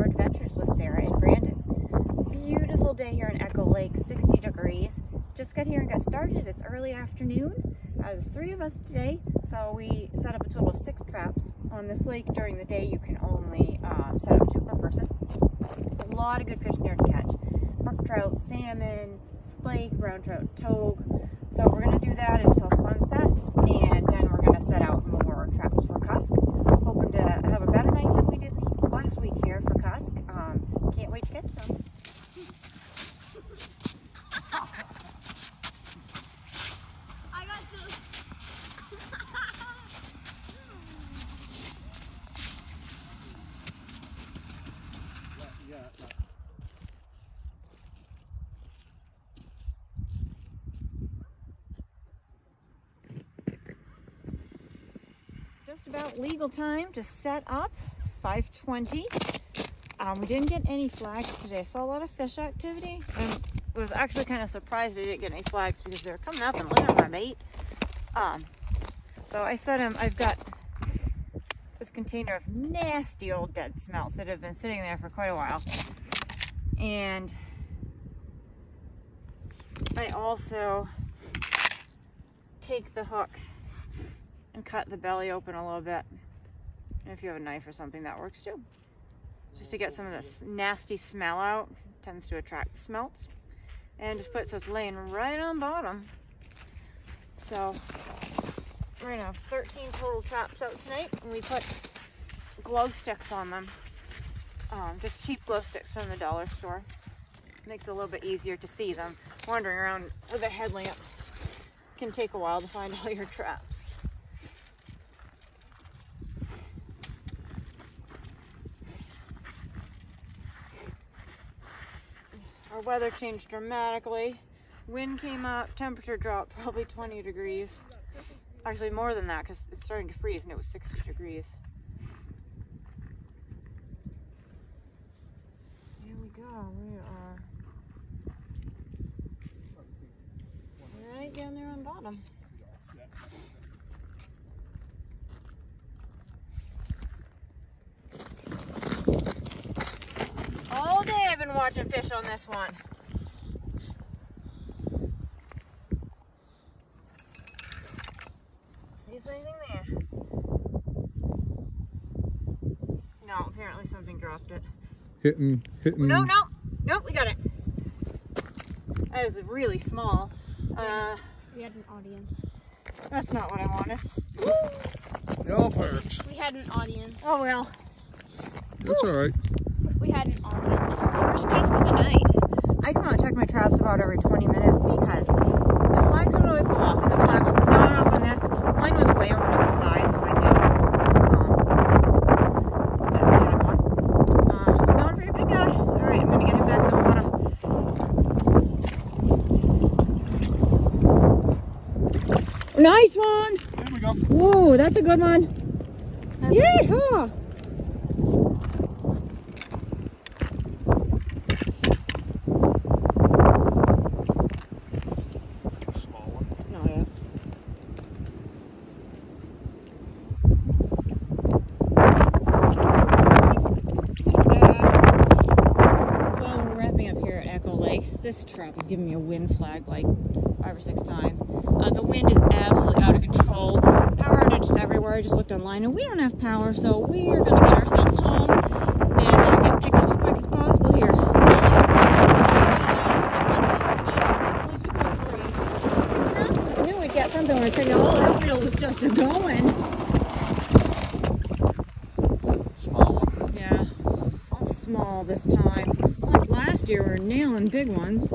adventures with Sarah and Brandon. Beautiful day here in Echo Lake, 60 degrees. Just got here and got started. It's early afternoon. There's 3 of us today, so we set up a total of 6 traps. On this lake during the day you can only set up 2 per person. A lot of good fish in here to catch. Brook trout, salmon, splake, brown trout, togue. So we're going to do that until sunset, and then we're going to set out more traps for Cusk. Hoping to have a better night than we did last week here for Cusk. Can't wait to catch some. I got some. Just about legal time to set up, 5:20. We didn't get any flags today. I saw a lot of fish activity and was actually kind of surprised I didn't get any flags because they're coming up and looking at my bait. So I set them, I've got this container of nasty old dead smelts that have been sitting there for quite a while. And I also take the hook and cut the belly open a little bit. And if you have a knife or something, that works too. Just to get some of this nasty smell out. It tends to attract the smelts. And just put it so it's laying right on bottom. So we're gonna have 13 total traps out tonight, and we put glow sticks on them. Just cheap glow sticks from the dollar store. Makes it a little bit easier to see them. Wandering around with a headlamp can take a while to find all your traps. Our weather changed dramatically. Wind came up, temperature dropped probably 20 degrees. Actually more than that because it's starting to freeze and it was 60 degrees. Here we go, we are right down there on bottom. All day I've been watching fish on this one. See if there's anything there. No, apparently something dropped it. Hitting. No, we got it. That is really small. We had an audience. That's not what I wanted. Y'all perch. We had an audience. Oh well. That's alright. We had an audience. First Cusk of the night. I come out and check my traps about every 20 minutes because the flags would always go off, and the flag was not off on this. Mine was way over to the side, so I knew that we had one. Not a very big guy. Alright, I'm going to get him back in the water. Nice one! There we go. Whoa, that's a good one. Yeehaw! This trap is giving me a wind flag like 5 or 6 times. The wind is absolutely out of control. Power outages everywhere. I just looked online and we don't have power, so we are going to get ourselves home and get picked up as quick as possible here. At least we caught 3. I knew we'd get something when I figured all that field was just a going. Small one. Yeah, all small this time. Like last year, we were nailing big ones.